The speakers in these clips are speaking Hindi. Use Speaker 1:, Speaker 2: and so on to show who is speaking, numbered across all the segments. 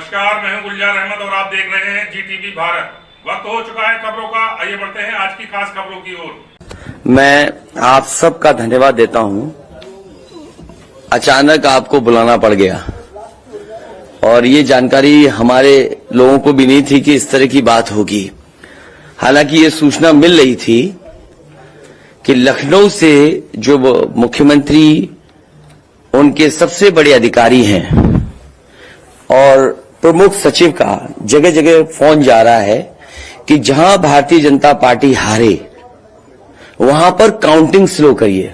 Speaker 1: नमस्कार, मैं हूं गुलजार अहमद और आप देख रहे हैं जीटीवी भारत। वक्त हो चुका है खबरों का। आइए बढ़ते हैं आज की खास खबरों की ओर।
Speaker 2: मैं आप सबका धन्यवाद देता हूं। अचानक आपको बुलाना पड़ गया और ये जानकारी हमारे लोगों को भी नहीं थी कि इस तरह की बात होगी। हालांकि ये सूचना मिल रही थी कि लखनऊ से जो मुख्यमंत्री उनके सबसे बड़े अधिकारी हैं और प्रमुख सचिव का जगह जगह फोन जा रहा है कि जहां भारतीय जनता पार्टी हारे वहां पर काउंटिंग स्लो करिए।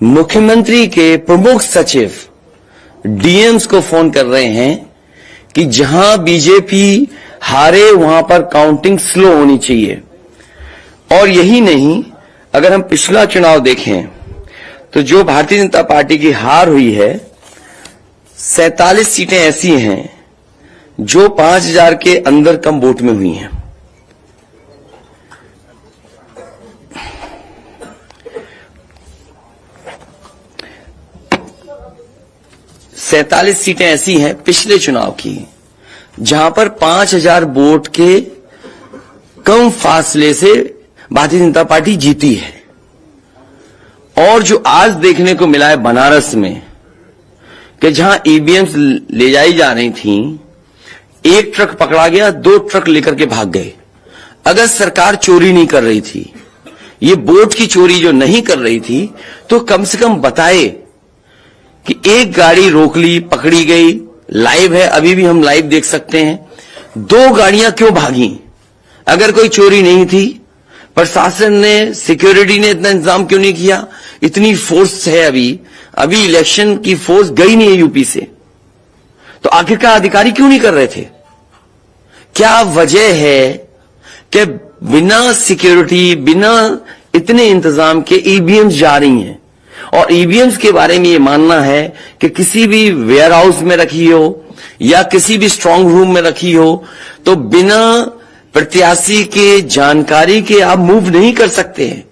Speaker 2: मुख्यमंत्री के प्रमुख सचिव डीएम्स को फोन कर रहे हैं कि जहां बीजेपी हारे वहां पर काउंटिंग स्लो होनी चाहिए। और यही नहीं, अगर हम पिछला चुनाव देखें तो जो भारतीय जनता पार्टी की हार हुई है 47 सीटें ऐसी हैं जो 5000 के अंदर कम वोट में हुई हैं। सैंतालीस सीटें ऐसी हैं पिछले चुनाव की जहां पर 5000 वोट के कम फासले से भारतीय जनता पार्टी जीती है। और जो आज देखने को मिला है बनारस में कि जहां ईवीएम्स ले जाई जा रही थी, एक ट्रक पकड़ा गया, 2 ट्रक लेकर के भाग गए। अगर सरकार चोरी नहीं कर रही थी, ये वोट की चोरी जो नहीं कर रही थी, तो कम से कम बताए कि एक गाड़ी रोक ली, पकड़ी गई, लाइव है, अभी भी हम लाइव देख सकते हैं। 2 गाड़ियां क्यों भागी? अगर कोई चोरी नहीं थी, प्रशासन ने, सिक्योरिटी ने इतना इंतजाम क्यों नहीं किया? इतनी फोर्स है अभी इलेक्शन की फोर्स गई नहीं है यूपी से, तो आखिरकार अधिकारी क्यों नहीं कर रहे थे? क्या वजह है कि बिना सिक्योरिटी, बिना इतने इंतजाम के ईवीएम्स जा रही हैं? और ईवीएम्स के बारे में ये मानना है कि किसी भी वेयर हाउस में रखी हो या किसी भी स्ट्रांग रूम में रखी हो, तो बिना प्रत्याशी के जानकारी के आप मूव नहीं कर सकते हैं।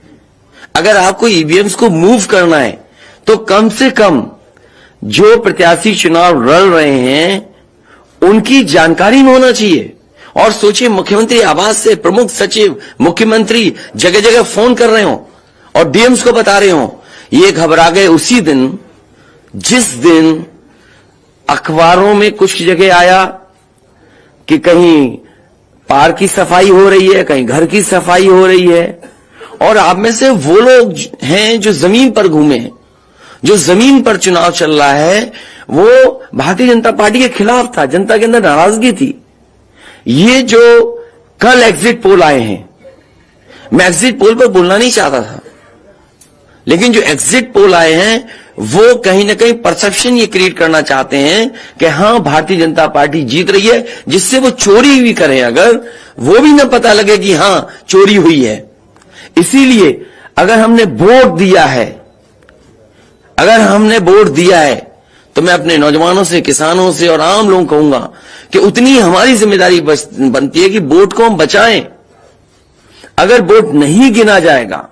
Speaker 2: अगर आपको ईवीएम्स को मूव करना है तो कम से कम जो प्रत्याशी चुनाव लड़ रहे हैं उनकी जानकारी में होना चाहिए। और सोचिए, मुख्यमंत्री आवास से प्रमुख सचिव, मुख्यमंत्री जगह जगह फोन कर रहे हो और डीएम्स को बता रहे हो। ये घबरा गए उसी दिन जिस दिन अखबारों में कुछ जगह आया कि कहीं पार्क की सफाई हो रही है, कहीं घर की सफाई हो रही है। और आप में से वो लोग हैं जो जमीन पर घूमे, जो जमीन पर चुनाव चल रहा है, वो भारतीय जनता पार्टी के खिलाफ था, जनता के अंदर नाराजगी थी। ये जो कल एग्जिट पोल आए हैं, मैं एग्जिट पोल पर बोलना नहीं चाहता था, लेकिन जो एग्जिट पोल आए हैं वो कहीं ना कहीं परसेप्शन ये क्रिएट करना चाहते हैं कि हां भारतीय जनता पार्टी जीत रही है, जिससे वो चोरी भी करें अगर, वो भी ना पता लगे कि हां चोरी हुई है। इसीलिए अगर हमने वोट दिया है तो मैं अपने नौजवानों से, किसानों से और आम लोगों को कहूंगा कि उतनी हमारी जिम्मेदारी बनती है कि वोट को हम बचाएं। अगर वोट नहीं गिना जाएगा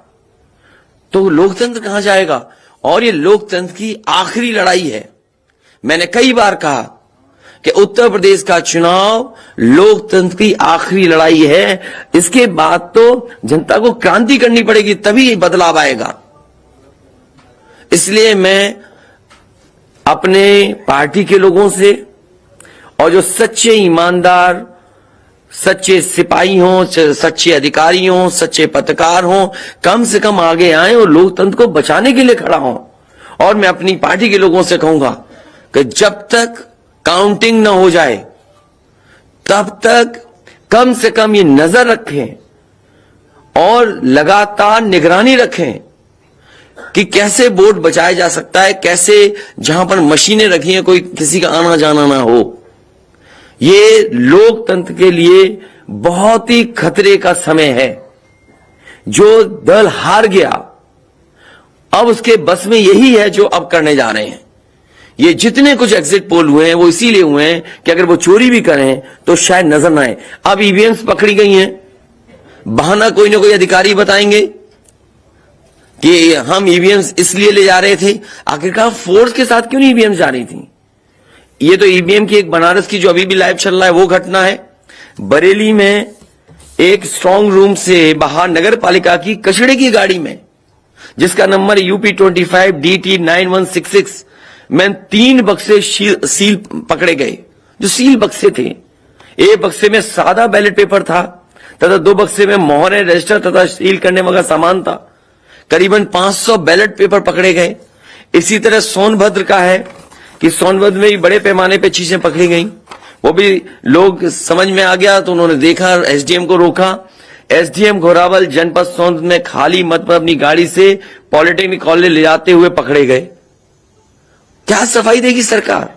Speaker 2: तो लोकतंत्र कहां जाएगा? और ये लोकतंत्र की आखिरी लड़ाई है। मैंने कई बार कहा कि उत्तर प्रदेश का चुनाव लोकतंत्र की आखिरी लड़ाई है। इसके बाद तो जनता को क्रांति करनी पड़ेगी, तभी बदलाव आएगा। इसलिए मैं अपने पार्टी के लोगों से और जो सच्चे ईमानदार, सच्चे सिपाही हों, सच्चे अधिकारी हों, सच्चे पत्रकार हों, कम से कम आगे आए और लोकतंत्र को बचाने के लिए खड़ा हों। और मैं अपनी पार्टी के लोगों से कहूंगा कि जब तक काउंटिंग न हो जाए तब तक कम से कम ये नजर रखें और लगातार निगरानी रखें कि कैसे वोट बचाया जा सकता है, कैसे जहां पर मशीनें रखी हैं कोई किसी का आना जाना ना हो। ये लोकतंत्र के लिए बहुत ही खतरे का समय है। जो दल हार गया, अब उसके बस में यही है जो अब करने जा रहे हैं। ये जितने कुछ एग्जिट पोल हुए हैं वो इसीलिए हुए हैं कि अगर वो चोरी भी करें तो शायद नजर ना आए। अब ईवीएम्स पकड़ी गई हैं, बहाना कोई ना कोई अधिकारी बताएंगे कि हम ईवीएम्स इसलिए ले जा रहे थे। आखिरकार फोर्स के साथ क्यों नहीं ईवीएम्स जा रही थी? ये तो ईवीएम की एक बनारस की जो अभी भी लाइव चल रहा है वो घटना है। बरेली में एक स्ट्रांग रूम से बाहर नगर पालिका की कचड़े की गाड़ी में, जिसका नंबर UP25 DT 9166 में 3 बक्से सील पकड़े गए। जो सील बक्से थे, एक बक्से में सादा बैलेट पेपर था तथा 2 बक्से में मोहरे, रजिस्टर तथा सील करने वाला सामान था। करीबन 500 बैलेट पेपर पकड़े गए। इसी तरह सोनभद्र का है कि सोनभद्र में भी बड़े पैमाने पे चीजें पकड़ी गई। वो भी लोग समझ में आ गया तो उन्होंने देखा, एसडीएम को रोका। एसडीएम घोरावल जनपद सोनभद्र में खाली मत पर अपनी गाड़ी से पॉलिटेक्निक कॉलेज ले जाते हुए पकड़े गए। क्या सफाई देगी सरकार?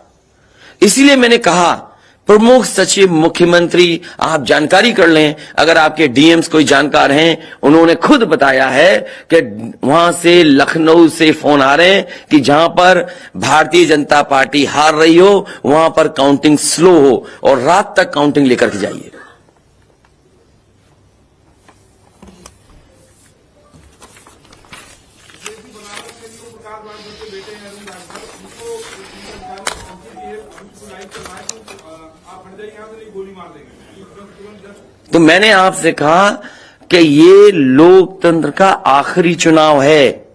Speaker 2: इसीलिए मैंने कहा प्रमुख सचिव मुख्यमंत्री आप जानकारी कर लें। अगर आपके डीएम्स कोई जानकार हैं, उन्होंने खुद बताया है कि वहां से लखनऊ से फोन आ रहे हैं कि जहां पर भारतीय जनता पार्टी हार रही हो वहां पर काउंटिंग स्लो हो और रात तक काउंटिंग लेकर के जाइए। तो मैंने आपसे कहा कि ये लोकतंत्र का आखिरी चुनाव है।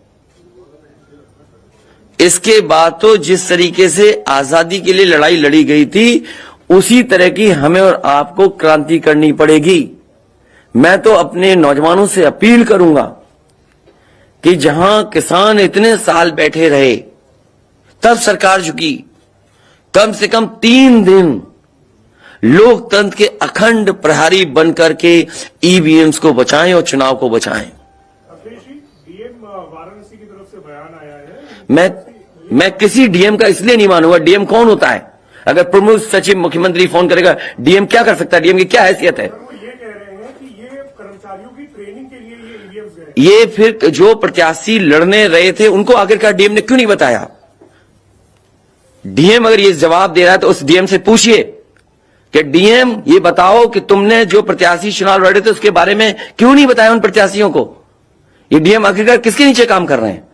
Speaker 2: इसके बाद तो जिस तरीके से आजादी के लिए लड़ाई लड़ी गई थी उसी तरह की हमें और आपको क्रांति करनी पड़ेगी। मैं तो अपने नौजवानों से अपील करूंगा कि जहां किसान इतने साल बैठे रहे तब सरकार झुकी। कम से कम 3 दिन लोकतंत्र के अखंड प्रहरी बनकर के ईवीएम्स को बचाएं और चुनाव को बचाएं।
Speaker 3: डीएम वाराणसी की तरफ से बयान आया है।
Speaker 2: मैं किसी डीएम का इसलिए नहीं मानूंगा। डीएम कौन होता है? अगर प्रमुख सचिव मुख्यमंत्री फोन करेगा, डीएम क्या कर सकता है? डीएम की क्या हैसियत है?
Speaker 3: वो ये कह रहे हैं कि ये कर्मचारियों की ट्रेनिंग के लिए ये ईवीएम्स गए।
Speaker 2: ये फिर जो प्रत्याशी लड़ने रहे थे उनको आखिरकार डीएम ने क्यों नहीं बताया? डीएम अगर ये जवाब दे रहा है तो उस डीएम से पूछिए कि डीएम ये बताओ कि तुमने जो प्रत्याशी चुनाव लड़े थे उसके बारे में क्यों नहीं बताया उन प्रत्याशियों को? ये डीएम आखिरकार किसके नीचे काम कर रहे हैं?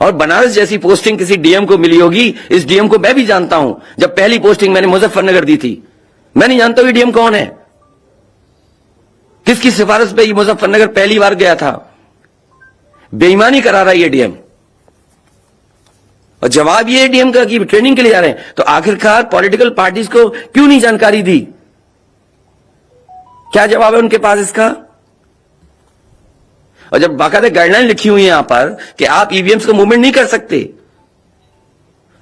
Speaker 2: और बनारस जैसी पोस्टिंग किसी डीएम को मिली होगी, इस डीएम को मैं भी जानता हूं। जब पहली पोस्टिंग मैंने मुजफ्फरनगर दी थी, मैं नहीं जानता ये डीएम कौन है, किसकी सिफारिश पे ये मुजफ्फरनगर पहली बार गया था। बेईमानी करा रहा है ये डीएम। और जवाब ये डीएम का कि ट्रेनिंग के लिए जा रहे हैं। तो आखिरकार पॉलिटिकल पार्टीज को क्यों नहीं जानकारी दी? क्या जवाब है उनके पास इसका? और जब बाकायदा गाइडलाइन लिखी हुई है यहां पर कि आप ईवीएम्स का मूवमेंट नहीं कर सकते,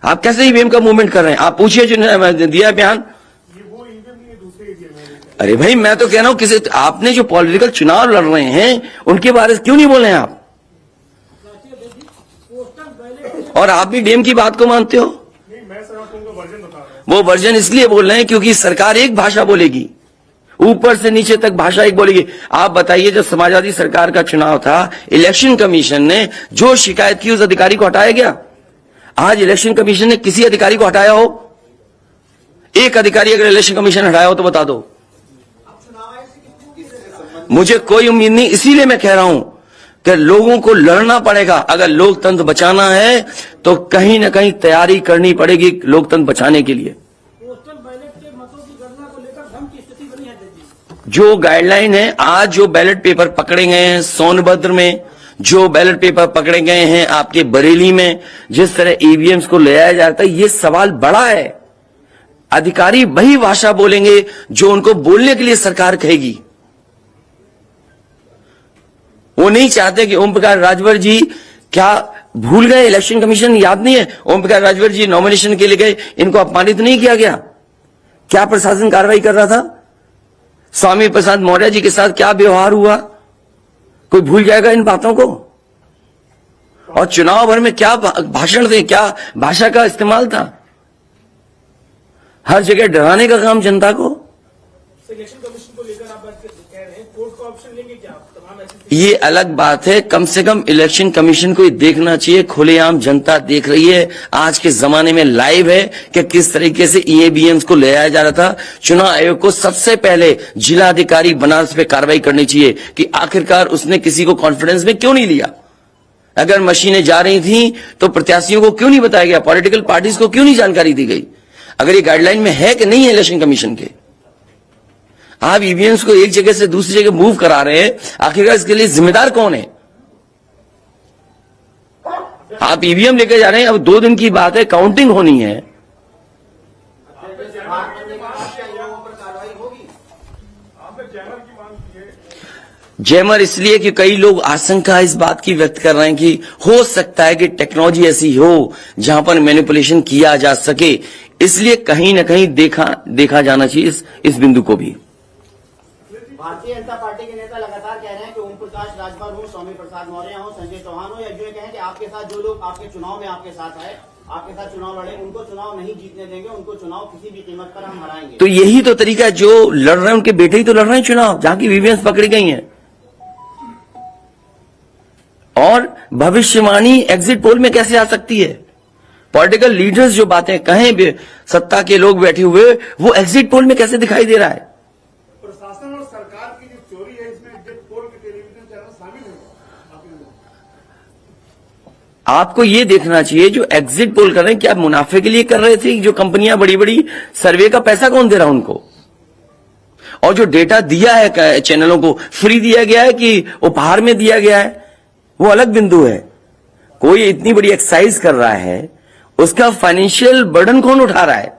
Speaker 2: आप कैसे ईवीएम का मूवमेंट कर रहे हैं? आप पूछिए जो दिया बयान।
Speaker 3: ये वो ईवीएम नहीं है, दूसरे ईवीएम है।
Speaker 2: अरे भाई मैं तो कह रहा हूं किसी आपने जो पॉलिटिकल चुनाव लड़ रहे हैं उनके बारे में क्यों नहीं बोल रहे हैं आप? और आप भी डीएम की बात को मानते हो?
Speaker 3: नहीं, मैं सर आपको उनका वर्जन बता रहा हूं।
Speaker 2: वो वर्जन इसलिए बोल रहे हैं क्योंकि सरकार एक भाषा बोलेगी, ऊपर से नीचे तक भाषा एक बोलेगी। आप बताइए, जब समाजवादी सरकार का चुनाव था, इलेक्शन कमीशन ने जो शिकायत की उस अधिकारी को हटाया गया? आज इलेक्शन कमीशन ने किसी अधिकारी को हटाया हो? एक अधिकारी अगर इलेक्शन कमीशन हटाया हो तो बता दो। मुझे कोई उम्मीद नहीं, इसीलिए मैं कह रहा हूं कि लोगों को लड़ना पड़ेगा। अगर लोकतंत्र बचाना है तो कहीं ना कहीं तैयारी करनी पड़ेगी लोकतंत्र बचाने के लिए।
Speaker 4: पोस्टल बैलेट के मतों की गणना को लेकर भ्रम की स्थिति बनी है दिल्ली।
Speaker 2: जो गाइडलाइन है, आज जो बैलेट पेपर पकड़े गए हैं सोनभद्र में, जो बैलेट पेपर पकड़े गए हैं आपके बरेली में, जिस तरह ईवीएम्स को ले आया जाता है, ये सवाल बड़ा है। अधिकारी वही भाषा बोलेंगे जो उनको बोलने के लिए सरकार कहेगी। वो नहीं चाहते कि ओम प्रकाश राजभर जी क्या भूल गए? इलेक्शन कमीशन याद नहीं है? ओम प्रकाश राजभर जी नॉमिनेशन के लिए गए, इनको अपमानित नहीं किया गया? क्या प्रशासन कार्रवाई कर रहा था? स्वामी प्रसाद मौर्य जी के साथ क्या व्यवहार हुआ? कोई भूल जाएगा इन बातों को? और चुनाव भर में क्या भाषण थे, क्या भाषा का इस्तेमाल था? हर जगह डराने का काम जनता को।
Speaker 4: इलेक्शन कमीशन को लेकर आप बात कह रहे हैं, कोर्ट का ऑप्शन लेंगे क्या आप? तमाम ऐसी
Speaker 2: ये अलग बात है। कम से कम इलेक्शन कमीशन को ये देखना चाहिए, खुलेआम जनता देख रही है, आज के जमाने में लाइव है कि किस तरीके से ईवीएम्स को ले आया जा रहा था। चुनाव आयोग को सबसे पहले जिलाधिकारी बनारस पे कार्रवाई करनी चाहिए कि आखिरकार उसने किसी को कॉन्फिडेंस में क्यों नहीं लिया। अगर मशीनें जा रही थी तो प्रत्याशियों को क्यों नहीं बताया गया, पॉलिटिकल पार्टीज को क्यों नहीं जानकारी दी गई? अगर ये गाइडलाइन में है कि नहीं है इलेक्शन कमीशन के, आप ईवीएम्स को एक जगह से दूसरी जगह मूव करा रहे हैं, आखिरकार इसके लिए जिम्मेदार कौन है? आप ईवीएम लेकर जा रहे हैं, अब 2 दिन की बात है, काउंटिंग होनी है। जैमर इसलिए कि कई लोग आशंका इस बात की व्यक्त कर रहे हैं कि हो सकता है कि टेक्नोलॉजी ऐसी हो जहां पर मैनिपुलेशन किया जा सके, इसलिए कहीं ना कहीं देखा जाना चाहिए इस बिंदु को भी।
Speaker 5: भारतीय जनता पार्टी के नेता लगातार कह रहे हैं कि ओम प्रकाश राजभर हो, स्वामी प्रसाद मौर्य हो, संजय चौहान हो, या जो कहें कि आपके साथ जो लोग आपके चुनाव में आपके साथ आए, आपके साथ चुनाव लड़े, उनको चुनाव नहीं जीतने देंगे, उनको चुनाव किसी भी कीमत पर हम हराएंगे।
Speaker 2: तो यही तो तरीका है, जो लड़ रहे हैं उनके बेटे ही तो लड़ रहे हैं चुनाव, जहां की ईवीएम्स पकड़ी गई हैं। और भविष्यवाणी एग्जिट पोल में कैसे आ सकती है? पॉलिटिकल लीडर्स जो बातें कहें, सत्ता के लोग बैठे हुए, वो एग्जिट पोल में कैसे दिखाई दे रहा है?
Speaker 3: प्रशासन और सरकार की जो चोरी है इसमें एग्जिट पोल के टेलीविजन चैनल शामिल है।
Speaker 2: आपको ये देखना चाहिए जो एग्जिट पोल कर रहे हैं, क्या मुनाफे के लिए कर रहे थे? जो कंपनियां बड़ी बड़ी सर्वे का पैसा कौन दे रहा है उनको? और जो डेटा दिया है चैनलों को, फ्री दिया गया है कि उपहार में दिया गया है, वो अलग बिंदु है। कोई इतनी बड़ी एक्सरसाइज कर रहा है, उसका फाइनेंशियल बर्डन कौन उठा रहा है?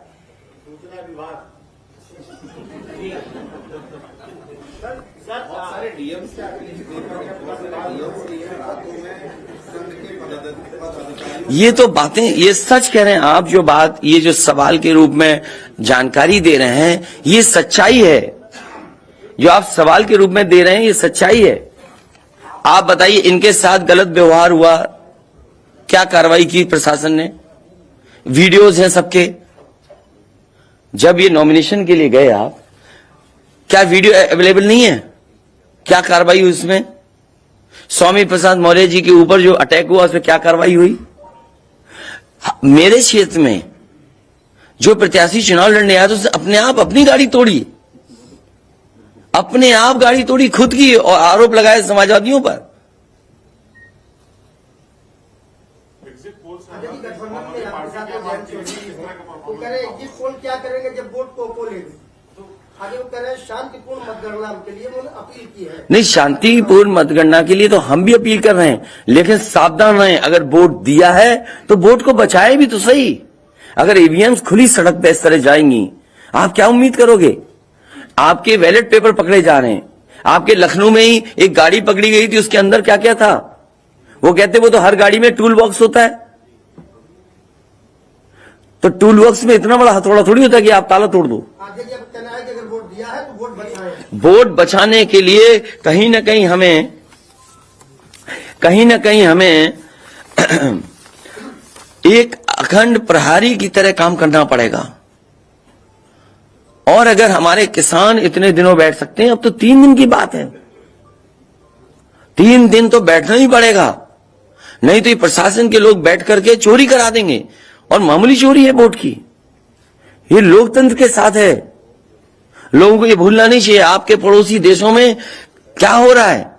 Speaker 2: ये तो बातें, ये सच कह रहे हैं आप, जो बात, ये जो सवाल के रूप में जानकारी दे रहे हैं, ये सच्चाई है। जो आप सवाल के रूप में दे रहे हैं, ये सच्चाई है। आप बताइए, इनके साथ गलत व्यवहार हुआ, क्या कार्रवाई की प्रशासन ने? वीडियोज हैं सबके। जब ये नॉमिनेशन के लिए गए आप, क्या वीडियो अवेलेबल नहीं है? क्या कार्रवाई हुई उसमें? स्वामी प्रसाद मौर्य जी के ऊपर जो अटैक हुआ, उसमें क्या कार्रवाई हुई? मेरे क्षेत्र में जो प्रत्याशी चुनाव लड़ने आया तो उसने अपने आप अपनी गाड़ी तोड़ी, अपने आप गाड़ी तोड़ी खुद की, और आरोप लगाए समाजवादियों पर।
Speaker 5: एग्जिट पोल क्या करेंगे जब वोट को लेंगे? आगे वो कह रहे हैं शांतिपूर्ण मतगणना के लिए उन्होंने अपील की है।
Speaker 2: नहीं, शांतिपूर्ण मतगणना के लिए तो हम भी अपील कर रहे हैं, लेकिन सावधान रहें। अगर वोट दिया है तो वोट को बचाए भी तो सही। अगर ईवीएम्स खुली सड़क पे इस तरह जाएंगी, आप क्या उम्मीद करोगे? आपके बैलेट पेपर पकड़े जा रहे हैं। आपके लखनऊ में ही एक गाड़ी पकड़ी गई थी, उसके अंदर क्या क्या था? वो कहते वो तो हर गाड़ी में टूल बॉक्स होता है। तो टूल बॉक्स में इतना बड़ा हथौड़ा थोड़ी होता है कि आप ताला तोड़ दो।
Speaker 5: आगे जब कहना है कि अगर वोट दिया है तो वोट बचाएं।
Speaker 2: वोट बचाने के लिए कहीं ना कहीं हमें एक अखंड प्रहरी की तरह काम करना पड़ेगा। और अगर हमारे किसान इतने दिनों बैठ सकते हैं, अब तो 3 दिन की बात है, 3 दिन तो बैठना ही पड़ेगा, नहीं तो ये प्रशासन के लोग बैठ करके चोरी करा देंगे। और मामूली चोरी है वोट की, ये लोकतंत्र के साथ है। लोगों को ये भूलना नहीं चाहिए आपके पड़ोसी देशों में क्या हो रहा है।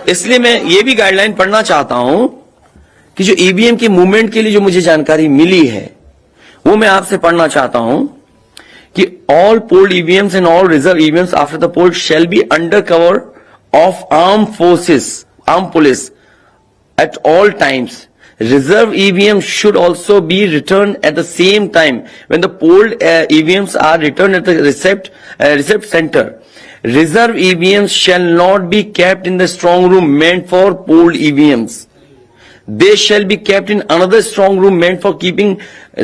Speaker 2: इसलिए मैं ये भी गाइडलाइन पढ़ना चाहता हूं कि जो ईवीएम की मूवमेंट के लिए जो मुझे जानकारी मिली है, वो मैं आपसे पढ़ना चाहता हूं कि all polled EVMs and all reserve EVMs after the poll shall be under cover of arm forces, arm police at all times. Reserve EVMs should also be returned at the same time when the polled EVMs are returned at the receipt center. Reserve EVMs shall not be kept in the strong room meant for polled EVMs. They shall be kept in another strong room meant for keeping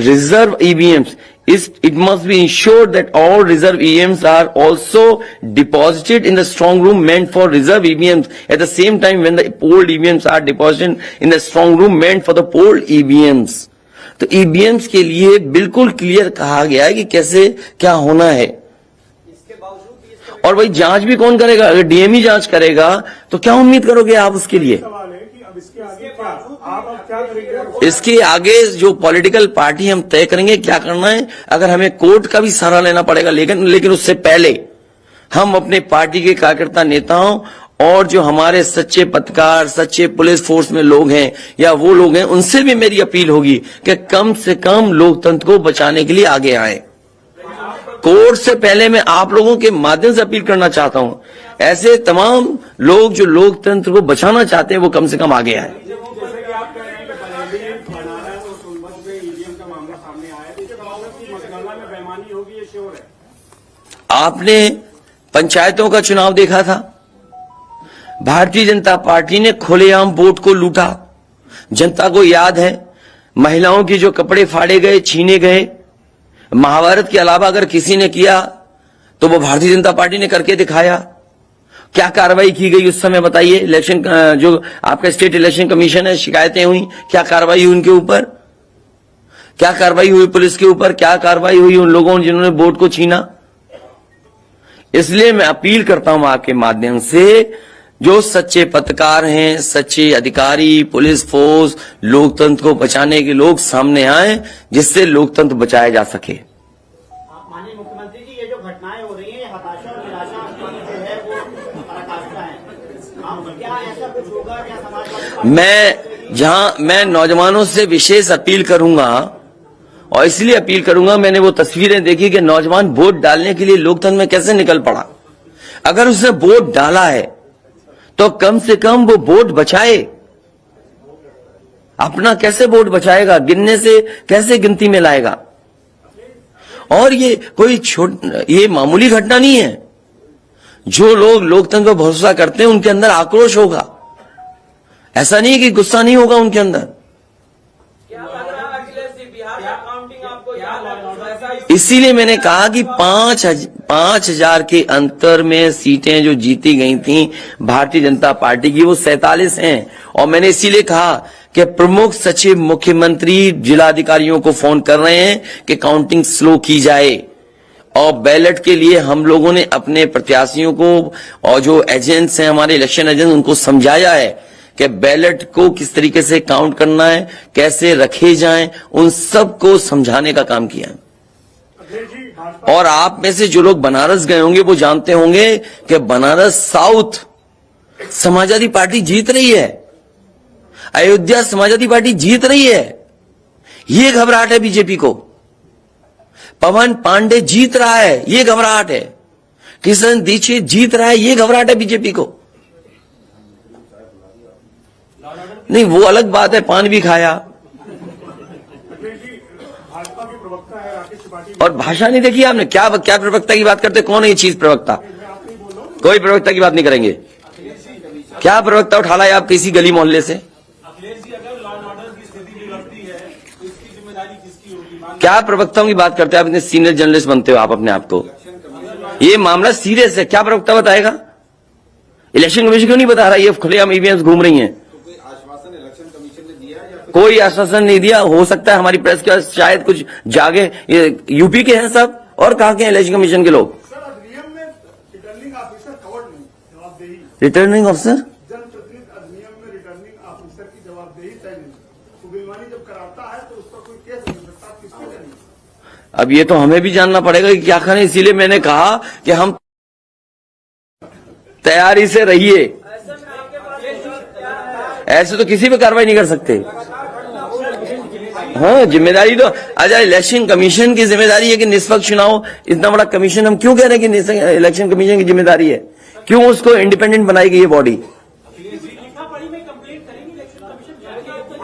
Speaker 2: reserve EVMs. It must be ensured that all reserve EVMs are also deposited in the strong room meant for reserve EVMs at the same time when the polled EVMs are deposited in the strong room meant for the polled EVMs. तो EVMs के लिए बिल्कुल क्लियर कहा गया है कि कैसे क्या होना है। और वही जांच भी कौन करेगा? अगर डीएमई जांच करेगा तो क्या उम्मीद करोगे आप उसके लिए?
Speaker 3: सवाल है कि अब इसके आगे क्या, आप अब क्या करेंगे?
Speaker 2: इसके आगे जो पॉलिटिकल पार्टी हम तय करेंगे क्या करना है। अगर हमें कोर्ट का भी सहारा लेना पड़ेगा, लेकिन उससे पहले हम अपने पार्टी के कार्यकर्ता नेताओं और जो हमारे सच्चे पत्रकार, सच्चे पुलिस फोर्स में लोग हैं या वो लोग हैं, उनसे भी मेरी अपील होगी कि कम से कम लोकतंत्र को बचाने के लिए आगे आए। कोर्ट से पहले मैं आप लोगों के माध्यम से अपील करना चाहता हूं, ऐसे तमाम लोग जो लोकतंत्र को बचाना चाहते हैं वो कम से कम आगे आए।
Speaker 3: जैसे कि आप कह रहे हैं कि बरेली, बनारस और सोनभद्र में ईवीएम का मामला सामने आया है, तो कांग्रेस की मतगणना में बेईमानी होगी, ये श्योर है।
Speaker 2: आपने पंचायतों का चुनाव देखा था, भारतीय जनता पार्टी ने खुलेआम वोट को लूटा। जनता को याद है महिलाओं की जो कपड़े फाड़े गए, छीने गए, महाभारत के अलावा अगर किसी ने किया तो वो भारतीय जनता पार्टी ने करके दिखाया। क्या कार्रवाई की गई उस समय बताइए? इलेक्शन जो आपका स्टेट इलेक्शन कमीशन है, शिकायतें हुई, क्या कार्रवाई हुई उनके ऊपर? क्या कार्रवाई हुई पुलिस के ऊपर? क्या कार्रवाई हुई उन लोगों जिन्होंने वोट को छीना? इसलिए मैं अपील करता हूं आपके माध्यम से, जो सच्चे पत्रकार हैं, सच्चे अधिकारी, पुलिस फोर्स, लोकतंत्र को बचाने के लोग सामने आए, जिससे लोकतंत्र बचाया जा सके।
Speaker 5: माननीय मुख्यमंत्री जी, ये जो घटनाएं हो रही हैं, ये हताशा और निराशा की जो है वो पराकाष्ठा है। क्या ऐसा कुछ होगा? क्या समाजवादी
Speaker 2: मैं नौजवानों से विशेष अपील करूंगा, और इसलिए अपील करूंगा, मैंने वो तस्वीरें देखी कि नौजवान वोट डालने के लिए लोकतंत्र में कैसे निकल पड़ा। अगर उसने वोट डाला है तो कम से कम वो वोट बचाए। अपना कैसे वोट बचाएगा? गिनने से कैसे गिनती में लाएगा? और ये कोई ये मामूली घटना नहीं है। जो लोग लोकतंत्र पर भरोसा करते हैं उनके अंदर आक्रोश होगा, ऐसा नहीं कि गुस्सा नहीं होगा उनके अंदर।
Speaker 4: क्या लग रहा है अखिलेश जी, बिहार का काउंटिंग आपको याद है?
Speaker 2: इसीलिए मैंने कहा कि 5,000 के अंतर में सीटें जो जीती गई थी भारतीय जनता पार्टी की, वो 47 हैं। और मैंने इसीलिए कहा कि प्रमुख सचिव, मुख्यमंत्री, जिलाधिकारियों को फोन कर रहे हैं कि काउंटिंग स्लो की जाए। और बैलेट के लिए हम लोगों ने अपने प्रत्याशियों को और जो एजेंट्स हैं, हमारे इलेक्शन एजेंट, उनको समझाया है कि बैलेट को किस तरीके से काउंट करना है, कैसे रखे जाएं, उन सबको समझाने का काम किया। और आप में से जो लोग बनारस गए होंगे वो जानते होंगे कि बनारस साउथ समाजवादी पार्टी जीत रही है, अयोध्या समाजवादी पार्टी जीत रही है। ये घबराहट है बीजेपी को। पवन पांडे जीत रहा है, ये घबराहट है। किशन दीक्षित जीत रहा है, ये घबराहट है बीजेपी को। नहीं, वो अलग बात है, पान भी खाया।
Speaker 3: भाजपा के प्रवक्ता है राकेश त्रिपाठी,
Speaker 2: और भाषा नहीं देखी आपने? क्या प्रवक्ता की बात करते? कौन है ये चीज प्रवक्ता? कोई प्रवक्ता की बात नहीं करेंगे। क्या प्रवक्ता उठा लाए आप किसी गली मोहल्ले से?
Speaker 3: अखिलेश जी, अगर लॉ एंड ऑर्डर की स्थिति बिगड़ती है तो इसकी जिम्मेदारी किसकी होगी?
Speaker 2: क्या प्रवक्ताओं की बात करते हैं आप? इतने सीनियर जर्नलिस्ट बनते हो आप अपने आप को। ये मामला सीरियस है, क्या प्रवक्ता बताएगा? इलेक्शन कमीशन क्यों नहीं बता रहा? ये खुलेआम ईवीएम घूम रही हैं। कोई आश्वासन नहीं दिया। हो सकता है हमारी प्रेस के शायद कुछ जागे। ये यूपी के हैं सब, और कहां के हैं इलेक्शन कमीशन के लोग?
Speaker 3: सर, अधिनियम में रिटर्निंग ऑफिसर कवर्ड नहीं, जवाबदेही।
Speaker 2: Returning officer?
Speaker 3: जनप्रतिनिधि अधिनियम में रिटर्निंग ऑफिसर की जवाबदेही तय नहीं। तो बेईमानी जब कराता है तो उस पर कोई केस नहीं सकता, आप किसके देंगे?
Speaker 2: अब ये तो हमें भी जानना पड़ेगा कि क्या करें। इसीलिए मैंने कहा कि हम तैयारी से रहिए। ऐसे तो किसी पे कार्रवाई नहीं कर सकते। हाँ, जिम्मेदारी तो अच्छा, इलेक्शन कमीशन की जिम्मेदारी है कि निष्पक्ष चुनाव। इतना बड़ा कमीशन, हम क्यों कह रहे हैं कि इलेक्शन कमीशन की जिम्मेदारी है? क्यों उसको इंडिपेंडेंट बनाई गई ये बॉडी?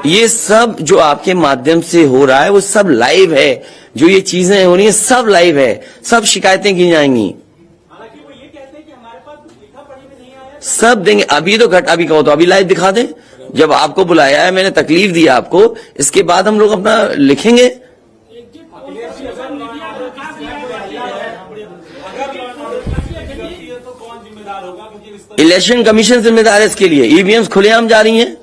Speaker 2: ये सब जो आपके माध्यम से हो रहा है वो सब लाइव है। जो ये चीजें हो रही है सब लाइव है, सब शिकायतें की जाएंगी,
Speaker 4: हालांकि वो ये कहते हैं कि हमारे पास लिखा पढ़ी में नहीं आया।
Speaker 2: सब देंगे। अभी तो अभी कहो तो अभी लाइव दिखा दें। जब आपको बुलाया है, मैंने तकलीफ दी आपको, इसके बाद हम लोग अपना लिखेंगे। इलेक्शन कमीशन जिम्मेदार है इसके लिए। ईवीएम्स खुलेआम जा रही हैं,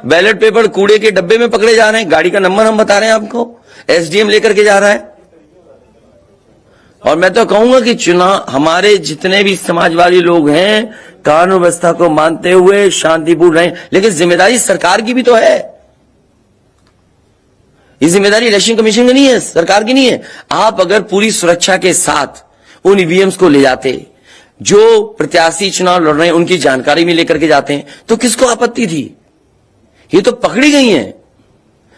Speaker 2: बैलेट पेपर कूड़े के डब्बे में पकड़े जा रहे हैं, गाड़ी का नंबर हम बता रहे हैं आपको, एसडीएम लेकर के जा रहा है। और मैं तो कहूंगा कि चुनाव, हमारे जितने भी समाजवादी लोग हैं कानून व्यवस्था को मानते हुए शांतिपूर्ण रहें, लेकिन जिम्मेदारी सरकार की भी तो है। ये जिम्मेदारी इलेक्शन कमीशन की नहीं है, सरकार की नहीं है। आप अगर पूरी सुरक्षा के साथ उन ईवीएम्स को ले जाते, जो प्रत्याशी चुनाव लड़ रहे हैं उनकी जानकारी में लेकर के जाते हैं, तो किसको आपत्ति थी? ये तो पकड़ी गई हैं।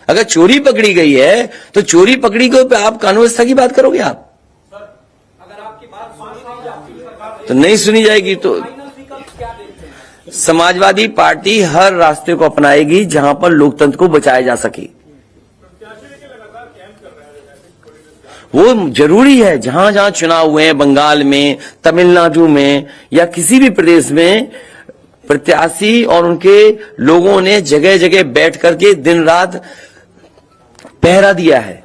Speaker 2: अगर चोरी पकड़ी गई है तो चोरी पकड़ी गई पे आप कानून व्यवस्था की बात करोगे? आप
Speaker 4: अगर आपकी बात
Speaker 2: तो नहीं सुनी जाएगी तो समाजवादी पार्टी हर रास्ते को अपनाएगी जहां पर लोकतंत्र को बचाया जा सके। वो जरूरी है। जहां जहां चुनाव हुए हैं, बंगाल में, तमिलनाडु में या किसी भी प्रदेश में, प्रत्याशी और उनके लोगों ने जगह जगह बैठ करके दिन रात पहरा दिया है।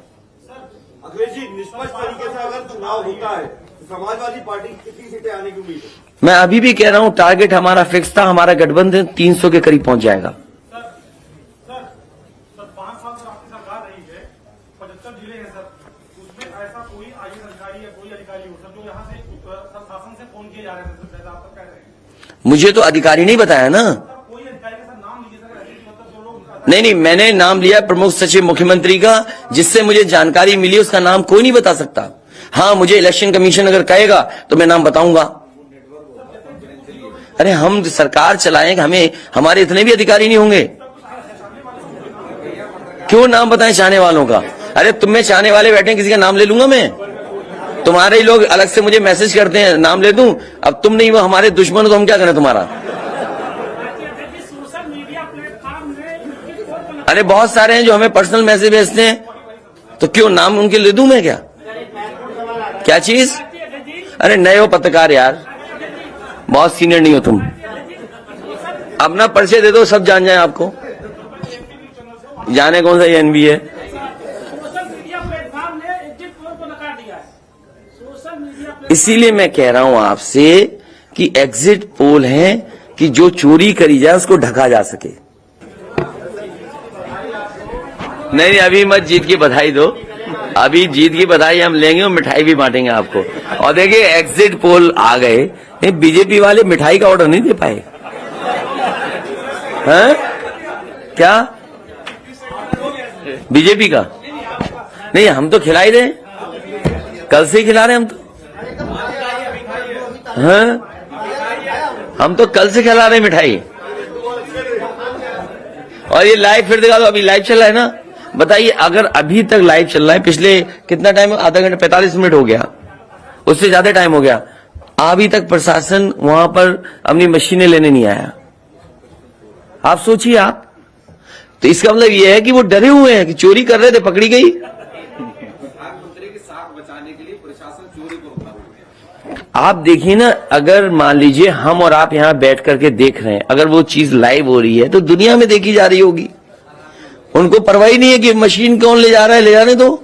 Speaker 6: अखिलेश जी, निष्पक्ष तरीके से अगर चुनाव होता है तो समाजवादी पार्टी कितनी सीटें आने की उम्मीद है?
Speaker 2: मैं अभी भी कह रहा हूं, टारगेट हमारा फिक्स था। हमारा गठबंधन 300 के करीब पहुंच जाएगा।
Speaker 4: सर 5 साल से आपकी सरकार रही है, 75 जिले हैं सर, उसमें ऐसा कोई आईएएस अधिकारी या कोई अधिकारी हो सर जो यहाँ से शासन से फोन किए जा रहे थे सर, जैसा आप कह रहे हैं?
Speaker 2: मुझे तो अधिकारी नहीं बताया ना।
Speaker 4: कोई अधिकारी का सर नाम लीजिए सर, ऐसे मतलब जो लोग
Speaker 2: नहीं, मैंने नाम लिया प्रमुख सचिव मुख्यमंत्री का, जिससे मुझे जानकारी मिली। उसका नाम कोई नहीं बता सकता। हाँ, मुझे इलेक्शन कमीशन अगर कहेगा तो मैं नाम बताऊंगा। अरे हम सरकार चलाएंगे, हमें हमारे इतने भी अधिकारी नहीं होंगे? क्यों नाम बताएं चाहने वालों का? अरे तुम में चाहने वाले बैठे, किसी का नाम ले लूंगा मैं? तुम्हारे ही लोग अलग से मुझे मैसेज करते हैं, नाम ले दूं? अब तुम नहीं, वो हमारे दुश्मन हो तो हम क्या करें तुम्हारा?
Speaker 4: सोशल मीडिया प्लेटफॉर्म में
Speaker 2: अरे बहुत सारे हैं जो हमें पर्सनल मैसेज भेजते हैं, तो क्यों नाम उनके ले दूं मैं? क्या चीज? अरे नए हो पत्रकार यार, बहुत सीनियर नहीं हो तुम। अपना परिचय दे दो, सब जान जाए आपको। जाने कौन सा एनबी है?
Speaker 4: सोशल मीडिया प्लेटफॉर्म ने एग्जिट पोल को नकार दिया है। सोशल मीडिया
Speaker 2: इसीलिए मैं कह रहा हूं आपसे कि एग्जिट पोल है कि जो चोरी करी जाए उसको ढका जा सके। नहीं, अभी मत जीत की बधाई दो। अभी जीत की बधाई हम लेंगे और मिठाई भी बांटेंगे आपको। और देखिए, एग्जिट पोल आ गए, बीजेपी वाले मिठाई का ऑर्डर नहीं दे पाए हैं? क्या बीजेपी का? नहीं, हम तो खिला ही रहे, कल से ही खिला रहे हम तो। हैं? हम तो कल से खिला रहे मिठाई। और ये लाइव फिर दिखा दो। अभी लाइव चल रहा है ना? बताइए, अगर अभी तक लाइव चल रहा है, पिछले कितना टाइम? आधा घंटा, 45 मिनट हो गया, उससे ज्यादा टाइम हो गया, अभी तक प्रशासन वहां पर अपनी मशीनें लेने नहीं आया। आप सोचिए आप, तो इसका मतलब यह है कि वो डरे हुए हैं कि चोरी कर रहे थे, पकड़ी गई।
Speaker 6: प्रधानमंत्री की साख बचाने के लिए प्रशासन चोरी को रोका।
Speaker 2: आप देखिए ना, अगर मान लीजिए हम और आप यहां बैठ करके देख रहे हैं, अगर वो चीज लाइव हो रही है तो दुनिया में देखी जा रही होगी। उनको परवाह ही नहीं है कि मशीन कौन ले जा रहा है, ले जाने दो।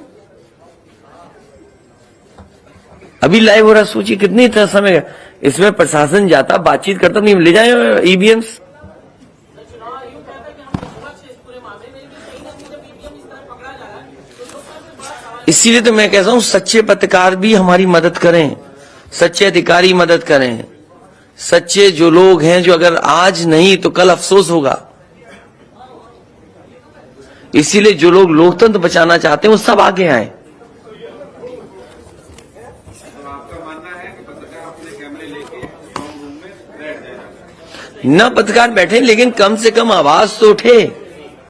Speaker 2: अभी लाइव हो रहा, सोचिए कितनी समय इसमें प्रशासन जाता, बातचीत करता, नहीं ले जाए ईवीएम्स। इसीलिए तो मैं कहता हूं, सच्चे पत्रकार भी हमारी मदद करें, सच्चे अधिकारी मदद करें, सच्चे जो लोग हैं, जो अगर आज नहीं तो कल अफसोस होगा। इसीलिए जो लोग लोकतंत्र बचाना चाहते हैं वो सब आगे आए।
Speaker 6: आपका मानना है कि पत्रकार अपने कैमरे लेके स्ट्रांग रूम में बैठ जाए?
Speaker 2: न पत्रकार बैठे, लेकिन कम से कम आवाज तो उठे।